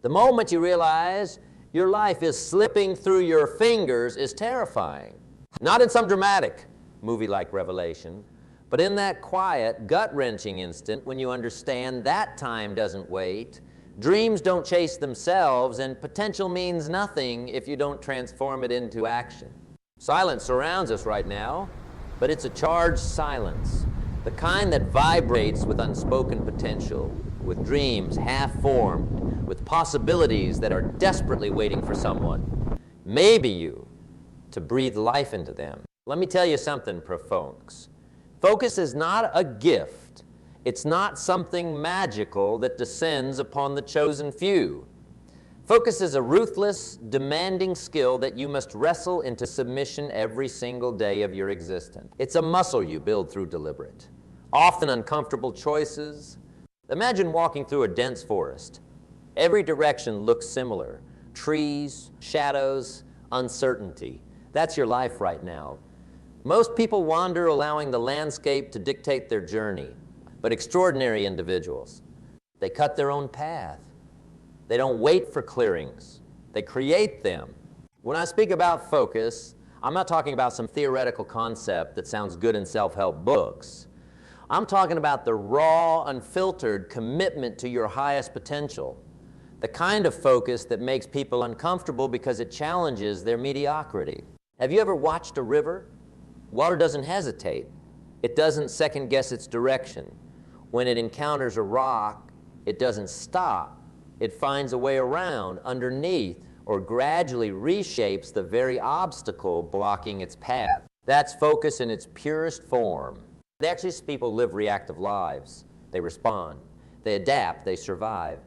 The moment you realize your life is slipping through your fingers is terrifying. Not in some dramatic movie-like revelation, but in that quiet, gut-wrenching instant when you understand that time doesn't wait, dreams don't chase themselves, and potential means nothing if you don't transform it into action. Silence surrounds us right now, but it's a charged silence, the kind that vibrates with unspoken potential, with dreams half-formed, with possibilities that are desperately waiting for someone, maybe you, to breathe life into them. Let me tell you something, folks. Focus is not a gift. It's not something magical that descends upon the chosen few. Focus is a ruthless, demanding skill that you must wrestle into submission every single day of your existence. It's a muscle you build through deliberate, often uncomfortable choices. Imagine walking through a dense forest. Every direction looks similar. Trees, shadows, uncertainty. That's your life right now. Most people wander allowing the landscape to dictate their journey, but extraordinary individuals, they cut their own path. They don't wait for clearings. They create them. When I speak about focus, I'm not talking about some theoretical concept that sounds good in self-help books. I'm talking about the raw, unfiltered commitment to your highest potential, the kind of focus that makes people uncomfortable because it challenges their mediocrity. Have you ever watched a river? Water doesn't hesitate. It doesn't second-guess its direction. When it encounters a rock, it doesn't stop. It finds a way around, underneath, or gradually reshapes the very obstacle blocking its path. That's focus in its purest form. Actually, people live reactive lives. They respond. They adapt. They survive.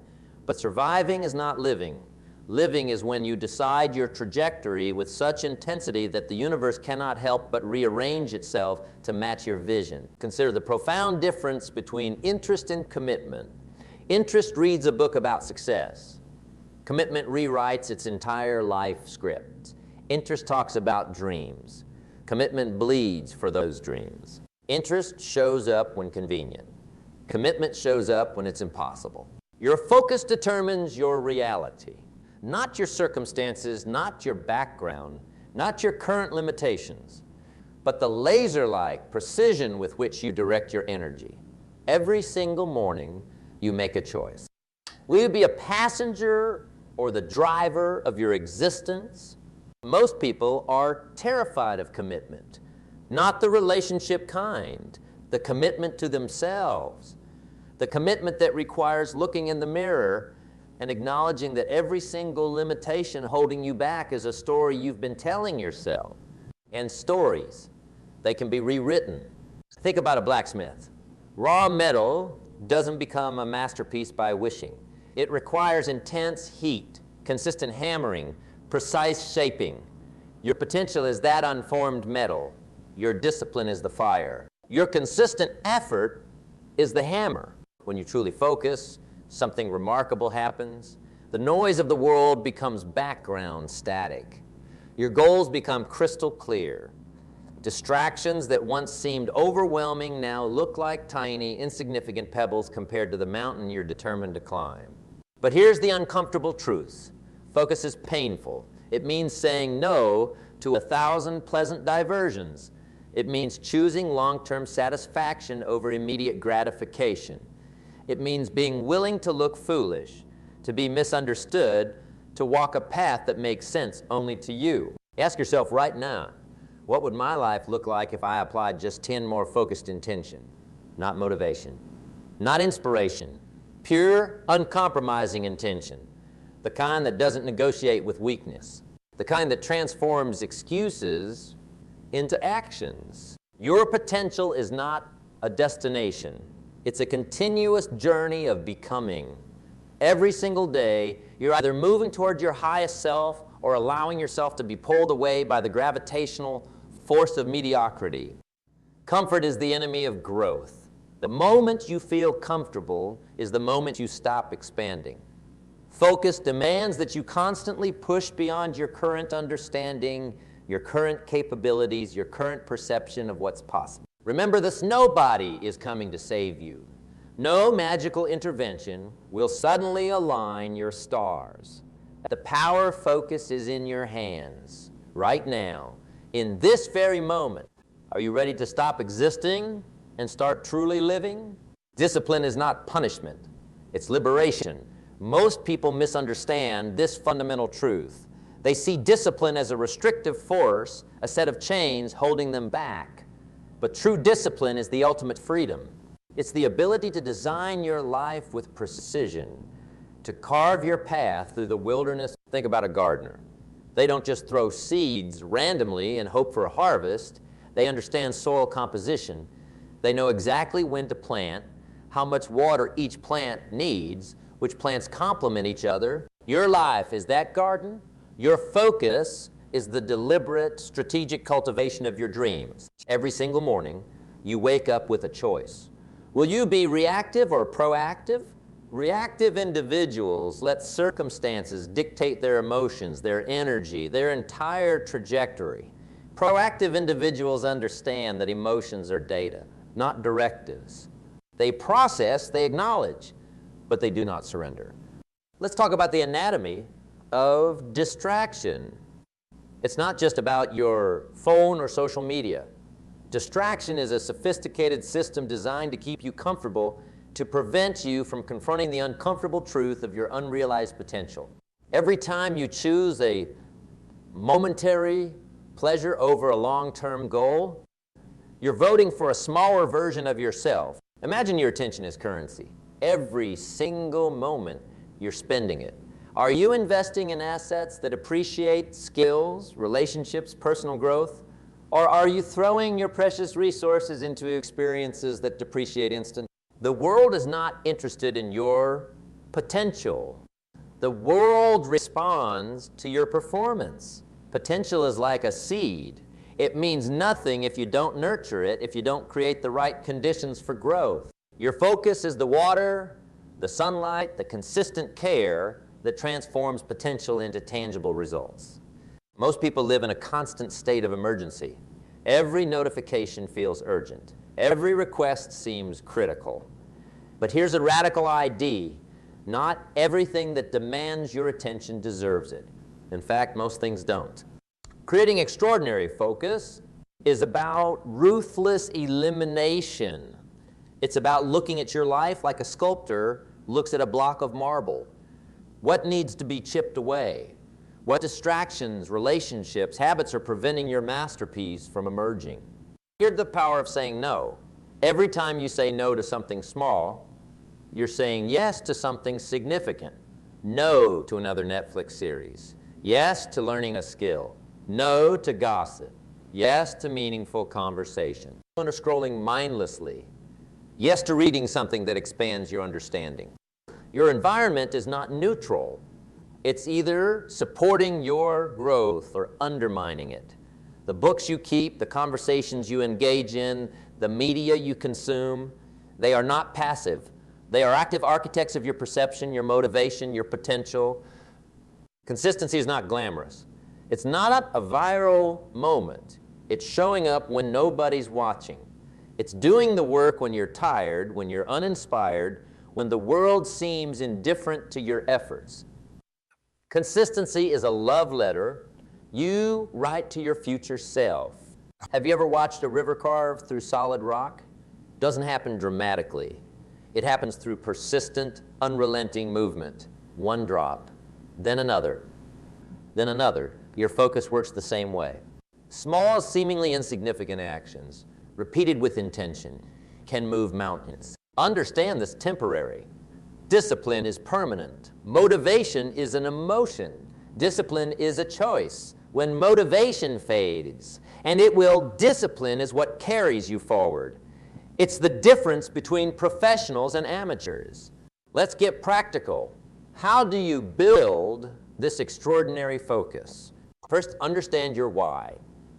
But surviving is not living. Living is when you decide your trajectory with such intensity that the universe cannot help but rearrange itself to match your vision. Consider the profound difference between interest and commitment. Interest reads a book about success. Commitment rewrites its entire life script. Interest talks about dreams. Commitment bleeds for those dreams. Interest shows up when convenient. Commitment shows up when it's impossible. Your focus determines your reality. Not your circumstances, not your background, not your current limitations, but the laser-like precision with which you direct your energy. Every single morning, you make a choice. Will you be a passenger or the driver of your existence? Most people are terrified of commitment, not the relationship kind, the commitment to themselves, the commitment that requires looking in the mirror and acknowledging that every single limitation holding you back is a story you've been telling yourself. And stories, they can be rewritten. Think about a blacksmith. Raw metal doesn't become a masterpiece by wishing. It requires intense heat, consistent hammering, precise shaping. Your potential is that unformed metal. Your discipline is the fire. Your consistent effort is the hammer. When you truly focus, something remarkable happens. The noise of the world becomes background static. Your goals become crystal clear. Distractions that once seemed overwhelming now look like tiny, insignificant pebbles compared to the mountain you're determined to climb. But here's the uncomfortable truth. Focus is painful. It means saying no to 1,000 pleasant diversions. It means choosing long-term satisfaction over immediate gratification. It means being willing to look foolish, to be misunderstood, to walk a path that makes sense only to you. Ask yourself right now, what would my life look like if I applied just 10 more focused intention? Not motivation, not inspiration, pure, uncompromising intention, the kind that doesn't negotiate with weakness, the kind that transforms excuses into actions. Your potential is not a destination. It's a continuous journey of becoming. Every single day, you're either moving toward your highest self or allowing yourself to be pulled away by the gravitational force of mediocrity. Comfort is the enemy of growth. The moment you feel comfortable is the moment you stop expanding. Focus demands that you constantly push beyond your current understanding, your current capabilities, your current perception of what's possible. Remember this, nobody is coming to save you. No magical intervention will suddenly align your stars. The power of focus is in your hands, right now, in this very moment. Are you ready to stop existing and start truly living? Discipline is not punishment, it's liberation. Most people misunderstand this fundamental truth. They see discipline as a restrictive force, a set of chains holding them back. But true discipline is the ultimate freedom. It's the ability to design your life with precision, to carve your path through the wilderness. Think about a gardener. They don't just throw seeds randomly and hope for a harvest. They understand soil composition. They know exactly when to plant, how much water each plant needs, which plants complement each other. Your life is that garden. Your focus is the deliberate, strategic cultivation of your dreams. Every single morning, you wake up with a choice. Will you be reactive or proactive? Reactive individuals let circumstances dictate their emotions, their energy, their entire trajectory. Proactive individuals understand that emotions are data, not directives. They process, they acknowledge, but they do not surrender. Let's talk about the anatomy of distraction. It's not just about your phone or social media. Distraction is a sophisticated system designed to keep you comfortable, to prevent you from confronting the uncomfortable truth of your unrealized potential. Every time you choose a momentary pleasure over a long-term goal, you're voting for a smaller version of yourself. Imagine your attention as currency. Every single moment, you're spending it. Are you investing in assets that appreciate skills, relationships, personal growth? Or are you throwing your precious resources into experiences that depreciate instantly? The world is not interested in your potential. The world responds to your performance. Potential is like a seed. It means nothing if you don't nurture it, if you don't create the right conditions for growth. Your focus is the water, the sunlight, the consistent care that transforms potential into tangible results. Most people live in a constant state of emergency. Every notification feels urgent. Every request seems critical. But here's a radical ID. Not everything that demands your attention deserves it. In fact, most things don't. Creating extraordinary focus is about ruthless elimination. It's about looking at your life like a sculptor looks at a block of marble. What needs to be chipped away? What distractions, relationships, habits are preventing your masterpiece from emerging? Here's the power of saying no. Every time you say no to something small, you're saying yes to something significant. No to another Netflix series. Yes to learning a skill. No to gossip. Yes to meaningful conversation. No to scrolling mindlessly. Yes to reading something that expands your understanding. Your environment is not neutral. It's either supporting your growth or undermining it. The books you keep, the conversations you engage in, the media you consume, they are not passive. They are active architects of your perception, your motivation, your potential. Consistency is not glamorous. It's not a viral moment. It's showing up when nobody's watching. It's doing the work when you're tired, when you're uninspired, when the world seems indifferent to your efforts. Consistency is a love letter you write to your future self. Have you ever watched a river carve through solid rock? It doesn't happen dramatically. It happens through persistent, unrelenting movement. One drop, then another, then another. Your focus works the same way. Small, seemingly insignificant actions, repeated with intention, can move mountains. Understand this temporary. Discipline is permanent. Motivation is an emotion. Discipline is a choice. When motivation fades, and it will, discipline is what carries you forward. It's the difference between professionals and amateurs. Let's get practical. How do you build this extraordinary focus? First, understand your why,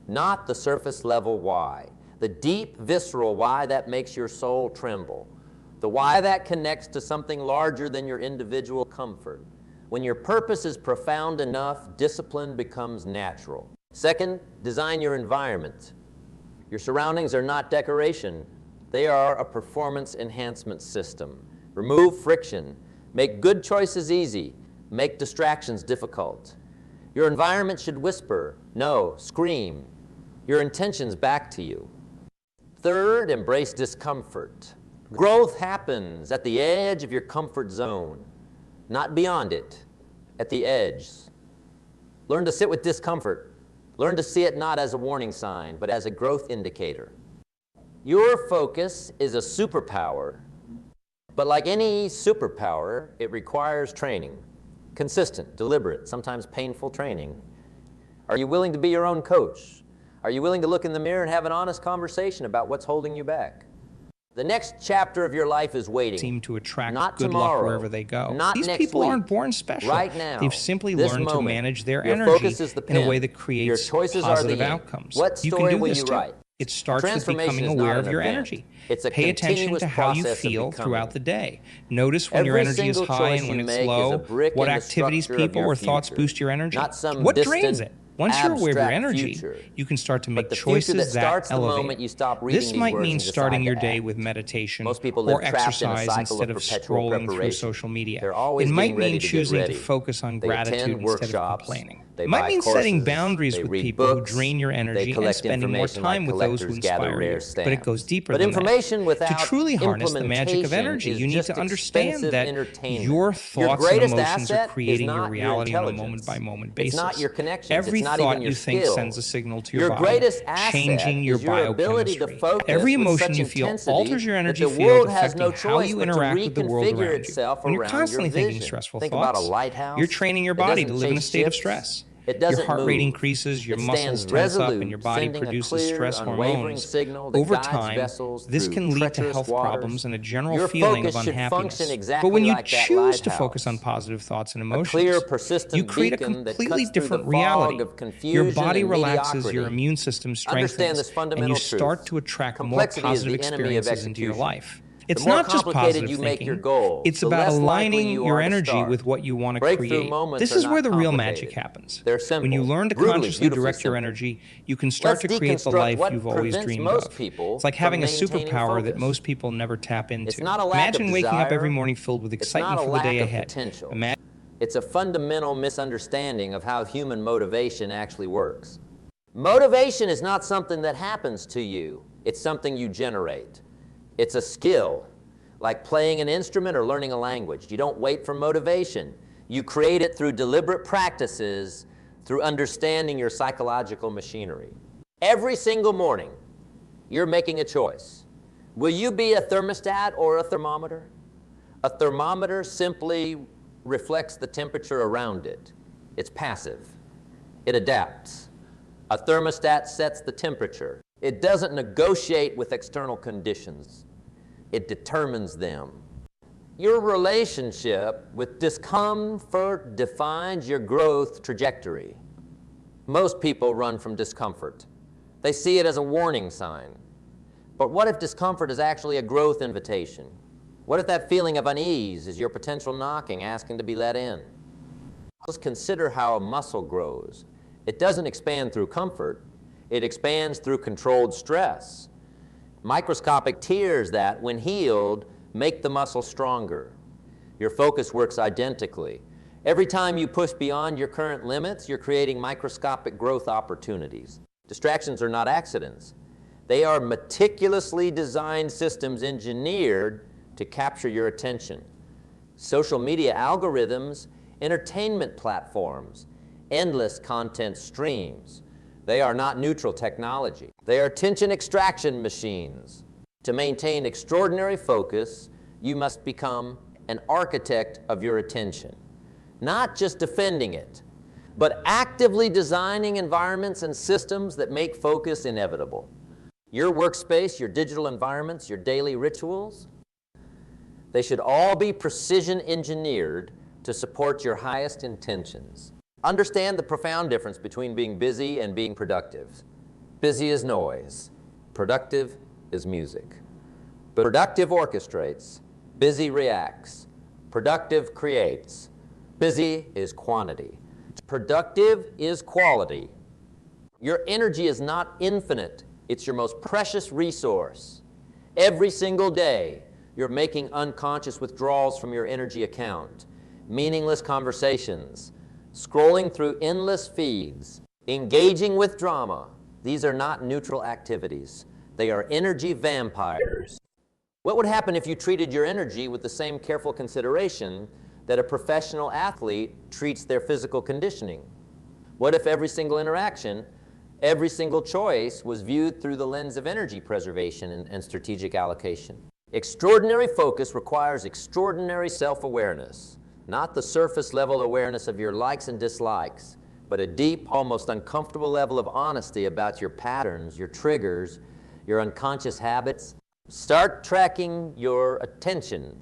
not the surface level why, the deep, visceral why that makes your soul tremble, the why that connects to something larger than your individual comfort. When your purpose is profound enough, discipline becomes natural. Second, design your environment. Your surroundings are not decoration. They are a performance enhancement system. Remove friction. Make good choices easy. Make distractions difficult. Your environment should whisper, no, scream, your intentions back to you. Third, embrace discomfort. Growth happens at the edge of your comfort zone, not beyond it, at the edge. Learn to sit with discomfort. Learn to see it not as a warning sign, but as a growth indicator. Your focus is a superpower, but like any superpower, it requires training. Consistent, deliberate, sometimes painful training. Are you willing to be your own coach? Are you willing to look in the mirror and have an honest conversation about what's holding you back? The next chapter of your life is waiting. Seem to attract not good tomorrow, luck wherever they go. Not These next people week, aren't born special. right now. They've simply this learned moment. to manage their Your energy focus is the in a pen. way that creates Your choices positive are the outcomes. What You story can do will this you too. write? It starts with Transformation becoming is aware not of an your event. energy. It's a Pay attention continuous to how you process of feel becoming. throughout the day. Notice when your Every energy is single high choice and when you it's make is low. a brick What in the activities, structure of people, your or thoughts future. boost your energy? Not some What distant, drains it? Once you're aware of your abstract energy, future. you can start to But make the future choices that starts the elevate. moment you stop reading This these might words mean and decide starting to your act. day with meditation Most people or live trapped in a exercise cycle instead of of perpetual scrolling through preparation. social media. They're always It might getting ready mean to get choosing to ready. focus on They gratitude attend instead of workshops, complaining. they It might buy mean setting courses, boundaries they with read people who books, drain your they energy and collect spending more information like time with those who collectors gather inspire rare you. stamps. But it goes deeper But than information that. without To truly harness the magic of implementation energy, is you need just to understand expensive that entertainment. your thoughts Your and greatest emotions are asset is creating your not reality on a intelligence. moment-by-moment It's basis. not your connections. Every It's not thought even your you think skills. sends a signal to your body, greatest asset changing your is your ability to biochemistry. focus Every with emotion such you feel intensity alters your that energy the field, world has affecting no how choice you but to interact with the world reconfigure around you. itself When you're around constantly your thinking vision. stressful Think thoughts, about a lighthouse. you're training your It body doesn't to live in a chase state of ships. stress. It Your doesn't heart rate move. increases, your It muscles stands tense up, resolute, and your body sending a produces clear, stress unwavering hormones. signal that Over guides time, vessels this through can lead to treacherous health waters. problems and a general Your feeling of focus should unhappiness. function exactly But when you like that choose to focus on lighthouse. positive thoughts and A emotions, clear, you persistent create a beacon that completely cuts through the different fog reality. of confusion Your body and relaxes, your mediocrity. immune system Understand strengthens, this and fundamental you truth. start to attract more Complexity is positive the enemy of experiences into your execution. life. It's The more not just complicated positive you make your thinking. goals, It's the about less likely aligning you your are to energy start. with what you want to Breakthrough create. moments This are is not where the real complicated. magic happens. They're simple, When you learn to brutally, consciously beautifully direct your simple. energy, you can start Let's to create the deconstruct life what you've always prevents dreamed most of. people It's like from having a maintaining superpower that focus. most people never tap into. It's not a lack Imagine of waking up every desire. morning filled with It's not excitement a for the lack day of ahead. potential. It's a fundamental misunderstanding of how human motivation actually works. Motivation is not something that happens to you. It's something you generate. It's a skill, like playing an instrument or learning a language. You don't wait for motivation. You create it through deliberate practices, through understanding your psychological machinery. Every single morning, you're making a choice. Will you be a thermostat or a thermometer? A thermometer simply reflects the temperature around it. It's passive. It adapts. A thermostat sets the temperature. It doesn't negotiate with external conditions. It determines them. Your relationship with discomfort defines your growth trajectory. Most people run from discomfort. They see it as a warning sign. But what if discomfort is actually a growth invitation? What if that feeling of unease is your potential knocking, asking to be let in? Let's consider how a muscle grows. It doesn't expand through comfort. It expands through controlled stress. Microscopic tears that, when healed, make the muscle stronger. Your focus works identically. Every time you push beyond your current limits, you're creating microscopic growth opportunities. Distractions are not accidents. They are meticulously designed systems engineered to capture your attention. Social media algorithms, entertainment platforms, endless content streams. They are not neutral technology. They are attention extraction machines. To maintain extraordinary focus, you must become an architect of your attention. Not just defending it, but actively designing environments and systems that make focus inevitable. Your workspace, your digital environments, your daily rituals, they should all be precision engineered to support your highest intentions. Understand the profound difference between being busy and being productive. Busy is noise. Productive is music. But productive orchestrates. Busy reacts. Productive creates. Busy is quantity. Productive is quality. Your energy is not infinite. It's your most precious resource. Every single day, you're making unconscious withdrawals from your energy account, meaningless conversations, scrolling through endless feeds, engaging with drama. These are not neutral activities. They are energy vampires. What would happen if you treated your energy with the same careful consideration that a professional athlete treats their physical conditioning? What if every single interaction, every single choice was viewed through the lens of energy preservation and strategic allocation? Extraordinary focus requires extraordinary self-awareness, not the surface-level awareness of your likes and dislikes, but a deep, almost uncomfortable level of honesty about your patterns, your triggers, your unconscious habits. Start tracking your attention,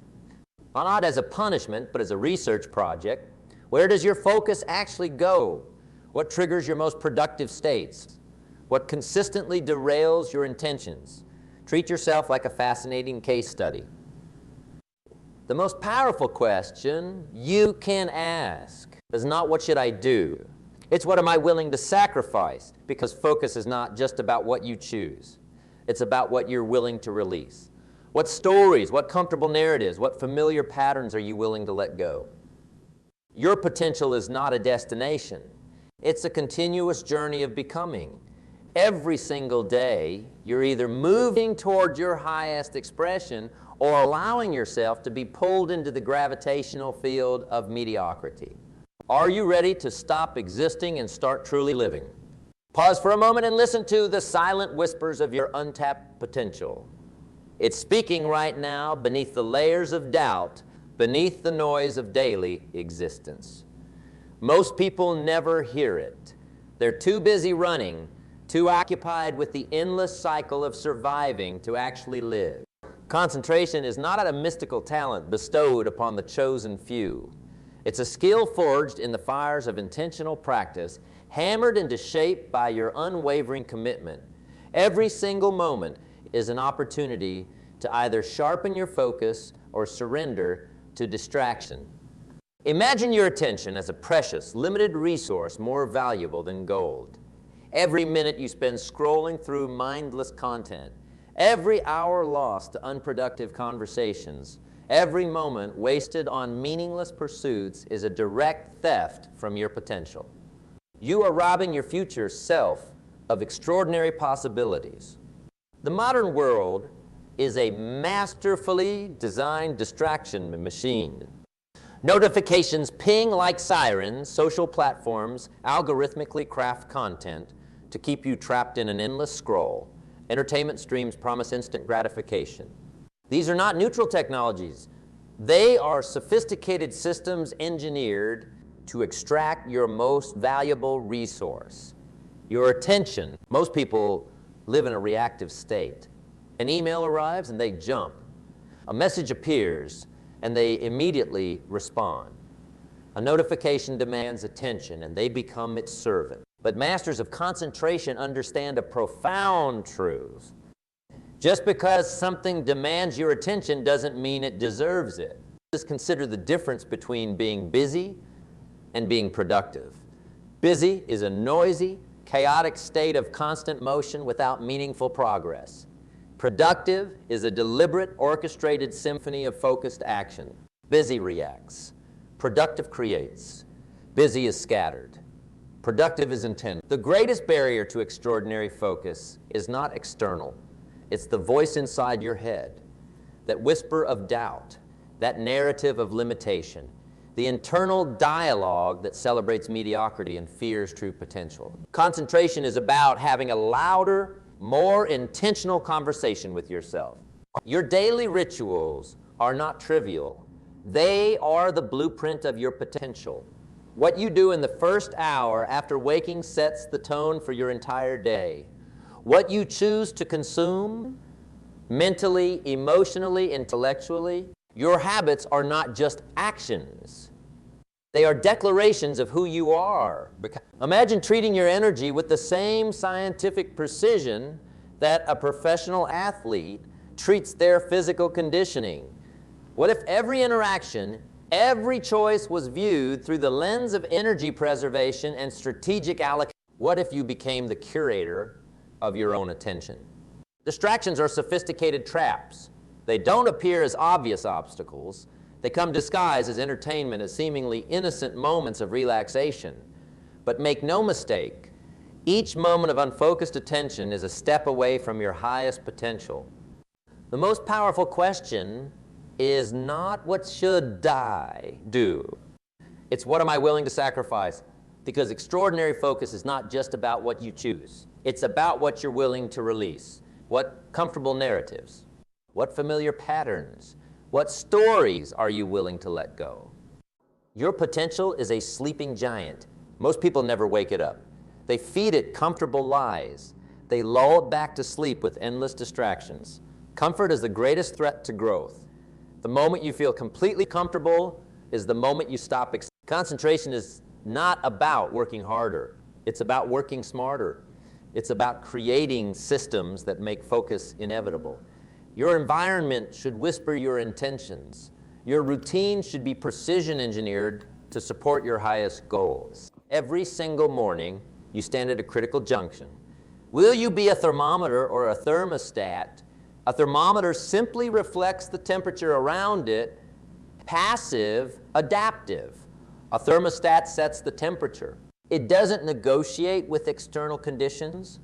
not as a punishment, but as a research project. Where does your focus actually go? What triggers your most productive states? What consistently derails your intentions? Treat yourself like a fascinating case study. The most powerful question you can ask is not what should I do? It's what am I willing to sacrifice? Because focus is not just about what you choose. It's about what you're willing to release. What stories, what comfortable narratives, what familiar patterns are you willing to let go? Your potential is not a destination. It's a continuous journey of becoming. Every single day, you're either moving toward your highest expression or allowing yourself to be pulled into the gravitational field of mediocrity. Are you ready to stop existing and start truly living? Pause for a moment and listen to the silent whispers of your untapped potential. It's speaking right now beneath the layers of doubt, beneath the noise of daily existence. Most people never hear it. They're too busy running, too occupied with the endless cycle of surviving to actually live. Concentration is not a mystical talent bestowed upon the chosen few. It's a skill forged in the fires of intentional practice, hammered into shape by your unwavering commitment. Every single moment is an opportunity to either sharpen your focus or surrender to distraction. Imagine your attention as a precious, limited resource more valuable than gold. Every minute you spend scrolling through mindless content, every hour lost to unproductive conversations, every moment wasted on meaningless pursuits is a direct theft from your potential. You are robbing your future self of extraordinary possibilities. The modern world is a masterfully designed distraction machine. Notifications ping like sirens, social platforms algorithmically craft content to keep you trapped in an endless scroll. Entertainment streams promise instant gratification. These are not neutral technologies. They are sophisticated systems engineered to extract your most valuable resource, your attention. Most people live in a reactive state. An email arrives and they jump. A message appears and they immediately respond. A notification demands attention and they become its servant. But masters of concentration understand a profound truth. Just because something demands your attention doesn't mean it deserves it. Just consider the difference between being busy and being productive. Busy is a noisy, chaotic state of constant motion without meaningful progress. Productive is a deliberate, orchestrated symphony of focused action. Busy reacts. Productive creates. Busy is scattered. Productive is intent. The greatest barrier to extraordinary focus is not external. It's the voice inside your head, that whisper of doubt, that narrative of limitation, the internal dialogue that celebrates mediocrity and fears true potential. Concentration is about having a louder, more intentional conversation with yourself. Your daily rituals are not trivial. They are the blueprint of your potential. What you do in the first hour after waking sets the tone for your entire day. What you choose to consume, mentally, emotionally, intellectually, your habits are not just actions. They are declarations of who you are. Imagine treating your energy with the same scientific precision that a professional athlete treats their physical conditioning. What if every interaction, every choice was viewed through the lens of energy preservation and strategic allocation? What if you became the curator of your own attention? Distractions are sophisticated traps. They don't appear as obvious obstacles. They come disguised as entertainment, as seemingly innocent moments of relaxation. But make no mistake, each moment of unfocused attention is a step away from your highest potential. The most powerful question is not what should I do? It's what am I willing to sacrifice? Because extraordinary focus is not just about what you choose. It's about what you're willing to release. What comfortable narratives? What familiar patterns? What stories are you willing to let go? Your potential is a sleeping giant. Most people never wake it up. They feed it comfortable lies. They lull it back to sleep with endless distractions. Comfort is the greatest threat to growth. The moment you feel completely comfortable is the moment you stop. Concentration is not about working harder. It's about working smarter. It's about creating systems that make focus inevitable. Your environment should whisper your intentions. Your routine should be precision engineered to support your highest goals. Every single morning, you stand at a critical junction. Will you be a thermometer or a thermostat? A thermometer simply reflects the temperature around it, passive, adaptive. A thermostat sets the temperature. It doesn't negotiate with external conditions.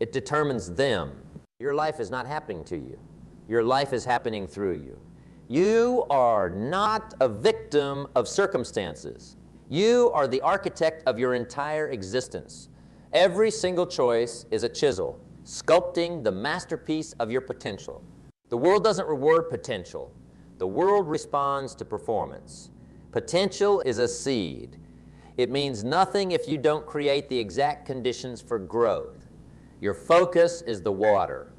It determines them. Your life is not happening to you. Your life is happening through you. You are not a victim of circumstances. You are the architect of your entire existence. Every single choice is a chisel, sculpting the masterpiece of your potential. The world doesn't reward potential. The world responds to performance. Potential is a seed. It means nothing if you don't create the exact conditions for growth. Your focus is the water.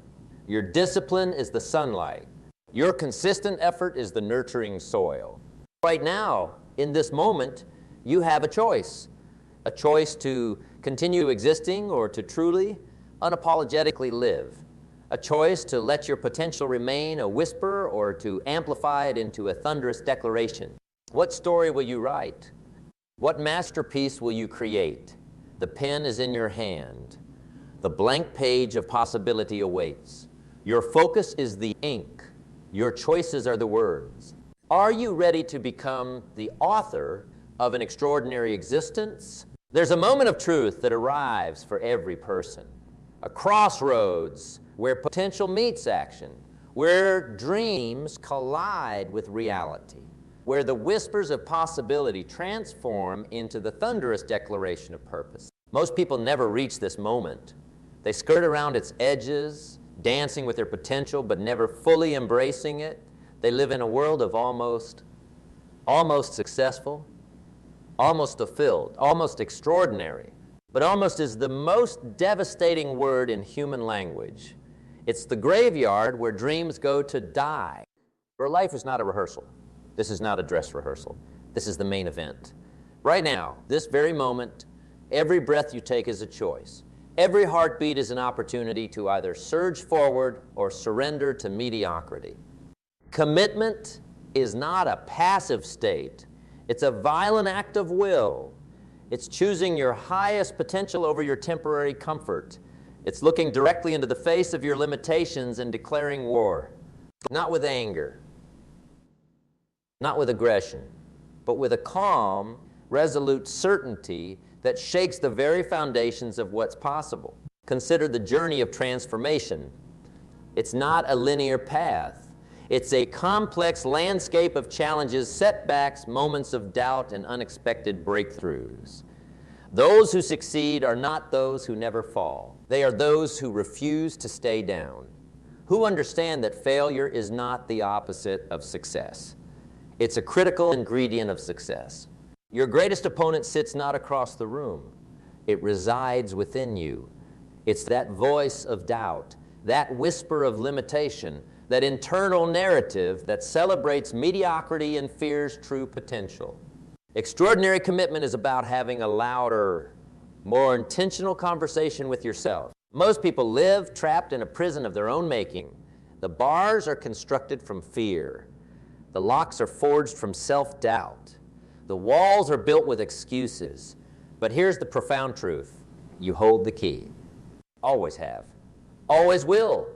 Your discipline is the sunlight. Your consistent effort is the nurturing soil. Right now, in this moment, you have a choice to continue existing or to truly, unapologetically live. A choice to let your potential remain a whisper or to amplify it into a thunderous declaration. What story will you write? What masterpiece will you create? The pen is in your hand. The blank page of possibility awaits. Your focus is the ink. Your choices are the words. Are you ready to become the author of an extraordinary existence? There's a moment of truth that arrives for every person. A crossroads where potential meets action, where dreams collide with reality, where the whispers of possibility transform into the thunderous declaration of purpose. Most people never reach this moment. They skirt around its edges, dancing with their potential, but never fully embracing it. They live in a world of almost successful, almost fulfilled, almost extraordinary. But almost is the most devastating word in human language. It's the graveyard where dreams go to die. Your life is not a rehearsal. This is not a dress rehearsal. This is the main event. Right now, this very moment, every breath you take is a choice. Every heartbeat is an opportunity to either surge forward or surrender to mediocrity. Commitment is not a passive state. It's a violent act of will. It's choosing your highest potential over your temporary comfort. It's looking directly into the face of your limitations and declaring war. Not with anger, not with aggression, but with a calm, resolute certainty that shakes the very foundations of what's possible. Consider the journey of transformation. It's not a linear path. It's a complex landscape of challenges, setbacks, moments of doubt, and unexpected breakthroughs. Those who succeed are not those who never fall. They are those who refuse to stay down, who understand that failure is not the opposite of success. It's a critical ingredient of success. Your greatest opponent sits not across the room. It resides within you. It's that voice of doubt, that whisper of limitation, that internal narrative that celebrates mediocrity and fears true potential. Extraordinary commitment is about having a louder, more intentional conversation with yourself. Most people live trapped in a prison of their own making. The bars are constructed from fear. The locks are forged from self-doubt. The walls are built with excuses. But here's the profound truth. You hold the key. Always have. Always will.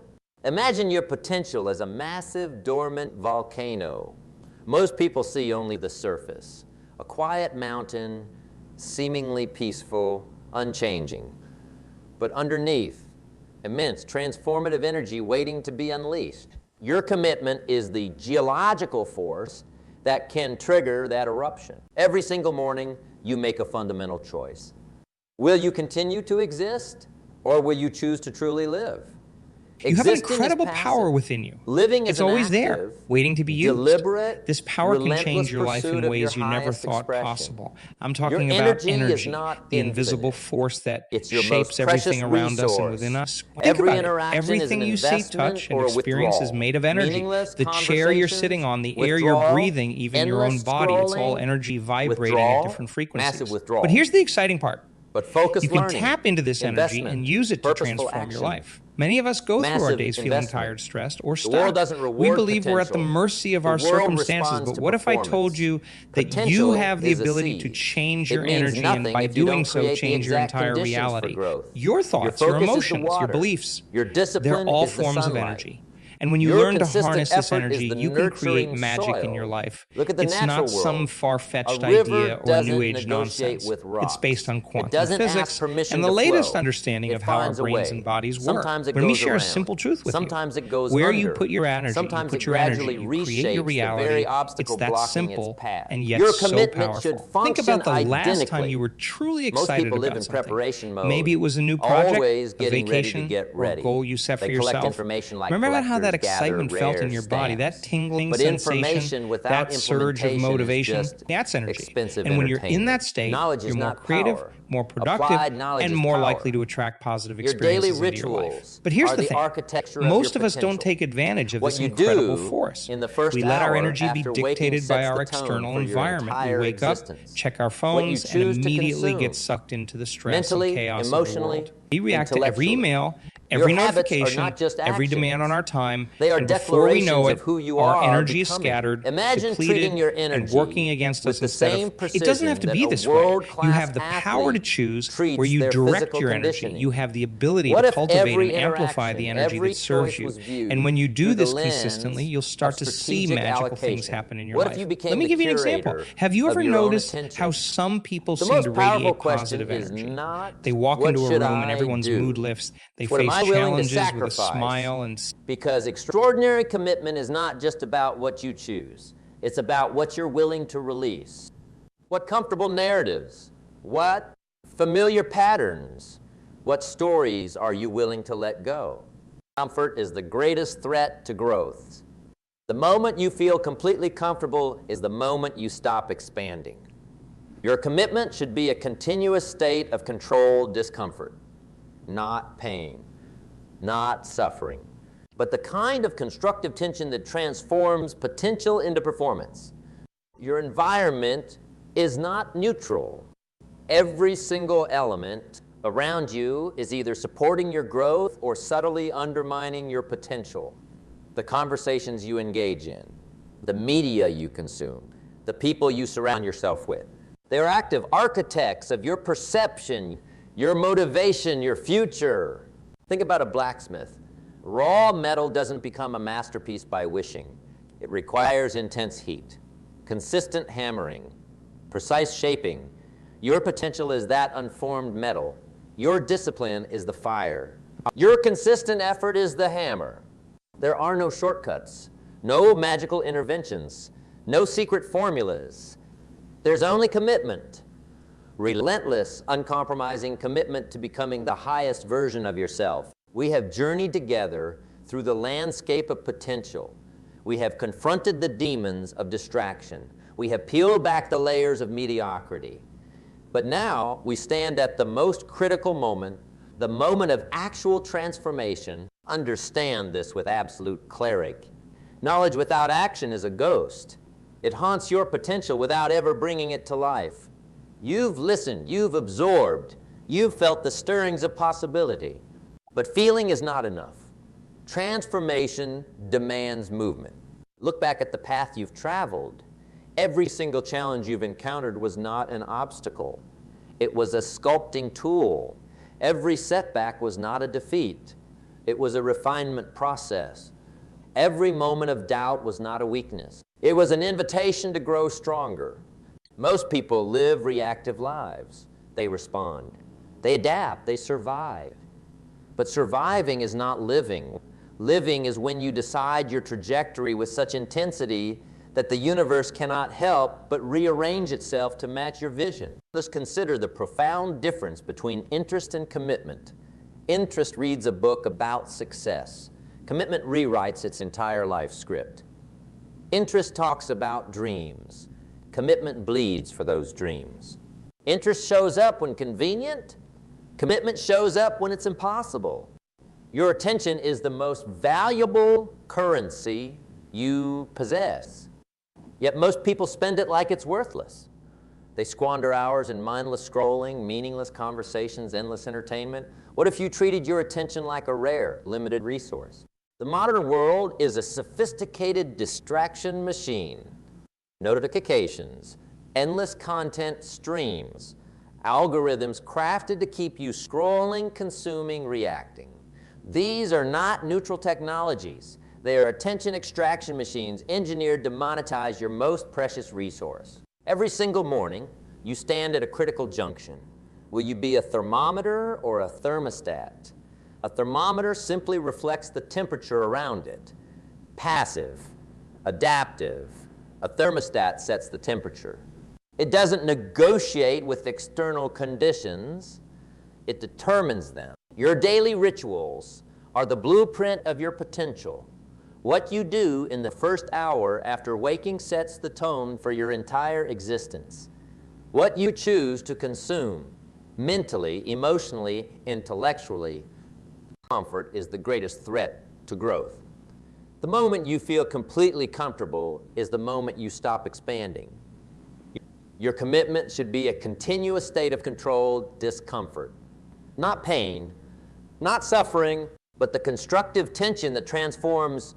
Imagine your potential as a massive dormant volcano. Most people see only the surface, a quiet mountain, seemingly peaceful, unchanging. But underneath, immense transformative energy waiting to be unleashed. Your commitment is the geological force that can trigger that eruption. Every single morning, you make a fundamental choice. Will you continue to exist, or will you choose to truly live? You have an Existing is incredible passive. power within you. Living is It's an always there, active, waiting to be used. deliberate, This power can relentless change your life pursuit in of ways your you never highest thought expression. possible. I'm talking Your about energy is energy, not the invisible infinite. force that It's your shapes most precious everything around us and within resource. us. Think Every about it. interaction Everything is an you see, investment touch, and or a experience is withdrawal. made of energy. Meaningless The chair you're conversations, sitting on, the air you're withdrawal, breathing, even your own endless body, it's all scrolling, energy vibrating withdrawal, at different frequencies. massive withdrawal. But here's the exciting part. But focused You can learning, tap into this energy investment, and use it to purposeful transform your action. life. Many of us go through our Massive days feeling investment. tired, stressed, or The world stuck. doesn't We reward believe we're at the potential. mercy of The our world circumstances, responds but to what if I told performance. you that Potential you have the is a ability to seed. change It your means energy, and nothing by if you doing don't so, create the change your exact entire conditions for reality? growth. Your thoughts, your focus is the emotions, your water. beliefs, Your discipline they're all is the forms of sunlight. energy. And when you Your learn to consistent harness this effort is energy, the you can create nurturing magic in your soil. life. Look at the It's natural not some world. far-fetched A river idea or doesn't new age negotiate nonsense. with rocks. It's based on It quantum doesn't ask physics permission and the to latest flow. understanding It of how our finds a brains way. and bodies work. Sometimes it When we goes share around. a simple truth with Sometimes you, it goes where under. you put your energy, Sometimes you put it your gradually energy, you create your reshapes reality. the very obstacle It's that blocking its simple path. and yet Your so commitment powerful. should Think function about the last time identically. you were truly Most excited people live about in something. preparation mode, Maybe it was a new project, always a getting ready to vacation, get or a ready. goal you set for They collect yourself. information like Remember how that collectors gather excitement felt in rare your body, that stamps. tingling But sensation, information without that surge of implementation is motivation, just that's energy. expensive And when you're in entertainment. that state, Knowledge is you're more not creative, power. more productive, Applied knowledge and is more power. likely to attract positive Your daily experiences into your life. rituals But here's are the the thing. architecture of Most your of us don't potential. take advantage of What this you incredible do force. in the first We let our hour energy be after waking dictated by sets our the tone external for your environment. We entire wake up, existence. check our What you phones, and choose to immediately get consume. sucked into the stress Mentally, and chaos emotionally, of the world. We react to every intellectually. email, Your every habits are notification, not just every demand on actions. our time, They are and before we know declarations it, of who you our are energy is becoming. scattered, Imagine depleted, treating your and energy working against with us the instead same of. It doesn't have to precision be that this a way. You world-class have the power to athlete choose treats where you their direct physical your energy. conditioning. You have the ability What to if cultivate every and amplify the interaction, energy every that serves choice you. was viewed And when you through do the this lens consistently, you'll start to of see strategic magical things allocation? happen in your What life. if you became Let me the give you an example. curator Have you of ever your own noticed attention? how some people The seem most to powerful radiate question positive is energy? not, They walk what into a should room and I everyone's do? mood lifts. They What am face I willing to challenges with a sacrifice? smile and Because extraordinary commitment is not just about what you choose. It's about what you're willing to release. What comfortable narratives? What familiar patterns? What stories are you willing to let go? Comfort is the greatest threat to growth. The moment you feel completely comfortable is the moment you stop expanding. Your commitment should be a continuous state of controlled discomfort, not pain, not suffering, but the kind of constructive tension that transforms potential into performance. Your environment is not neutral. Every single element around you is either supporting your growth or subtly undermining your potential. The conversations you engage in, the media you consume, the people you surround yourself with. They're active architects of your perception, your motivation, your future. Think about a blacksmith. Raw metal doesn't become a masterpiece by wishing. It requires intense heat, consistent hammering, precise shaping. Your potential is that unformed metal. Your discipline is the fire. Your consistent effort is the hammer. There are no shortcuts, no magical interventions, no secret formulas. There's only commitment, relentless, uncompromising commitment to becoming the highest version of yourself. We have journeyed together through the landscape of potential. We have confronted the demons of distraction. We have peeled back the layers of mediocrity. But now we stand at the most critical moment, the moment of actual transformation. Understand this with absolute clarity. Knowledge without action is a ghost. It haunts your potential without ever bringing it to life. You've listened, you've absorbed, you've felt the stirrings of possibility. But feeling is not enough. Transformation demands movement. Look back at the path you've traveled. Every single challenge you've encountered was not an obstacle. It was a sculpting tool. Every setback was not a defeat. It was a refinement process. Every moment of doubt was not a weakness. It was an invitation to grow stronger. Most people live reactive lives. They respond. They adapt. They survive. But surviving is not living. Living is when you decide your trajectory with such intensity that the universe cannot help but rearrange itself to match your vision. Let's consider the profound difference between interest and commitment. Interest reads a book about success. Commitment rewrites its entire life script. Interest talks about dreams. Commitment bleeds for those dreams. Interest shows up when convenient. Commitment shows up when it's impossible. Your attention is the most valuable currency you possess. Yet most people spend it like it's worthless. They squander hours in mindless scrolling, meaningless conversations, endless entertainment. What if you treated your attention like a rare, limited resource? The modern world is a sophisticated distraction machine. Notifications, endless content streams, algorithms crafted to keep you scrolling, consuming, reacting. These are not neutral technologies. They are attention extraction machines engineered to monetize your most precious resource. Every single morning, you stand at a critical junction. Will you be a thermometer or a thermostat? A thermometer simply reflects the temperature around it. Passive, adaptive. A thermostat sets the temperature. It doesn't negotiate with external conditions. It determines them. Your daily rituals are the blueprint of your potential. What you do in the first hour after waking sets the tone for your entire existence. What you choose to consume, mentally, emotionally, intellectually, comfort is the greatest threat to growth. The moment you feel completely comfortable is the moment you stop expanding. Your commitment should be a continuous state of controlled discomfort. Not pain, not suffering, but the constructive tension that transforms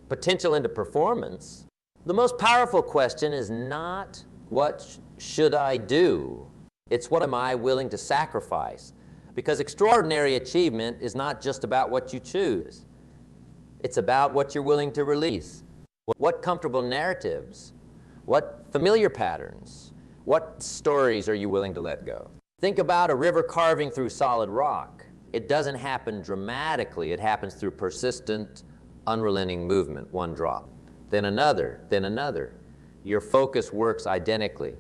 potential into performance. The most powerful question is not, what should I do? It's what am I willing to sacrifice? Because extraordinary achievement is not just about what you choose. It's about what you're willing to release. What comfortable narratives? What familiar patterns? What stories are you willing to let go? Think about a river carving through solid rock. It doesn't happen dramatically. It happens through persistent, unrelenting movement, one drop, then another, then another. Your focus works identically.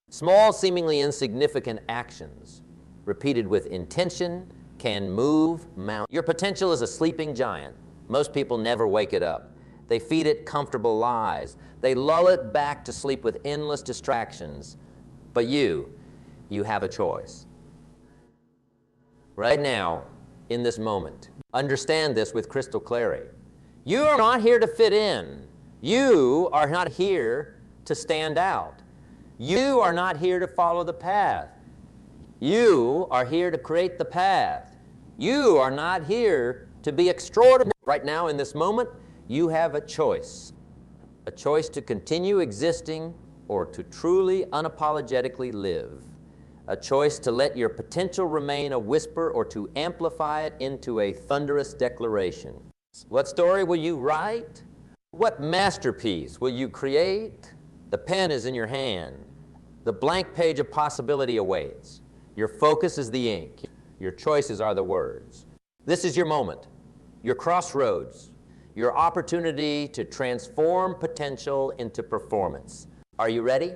Small, seemingly insignificant actions, repeated with intention, can move mountains. Your potential is a sleeping giant. Most people never wake it up. They feed it comfortable lies. They lull it back to sleep with endless distractions. But you have a choice. Right now, in this moment, understand this with crystal clarity. You are not here to fit in. You are not here to stand out. You are not here to follow the path. You are here to create the path. You are not here to be extraordinary. Right now, in this moment, you have a choice to continue existing or to truly, unapologetically live. A choice to let your potential remain a whisper or to amplify it into a thunderous declaration. What story will you write? What masterpiece will you create? The pen is in your hand. The blank page of possibility awaits. Your focus is the ink. Your choices are the words. This is your moment, your crossroads, your opportunity to transform potential into performance. Are you ready?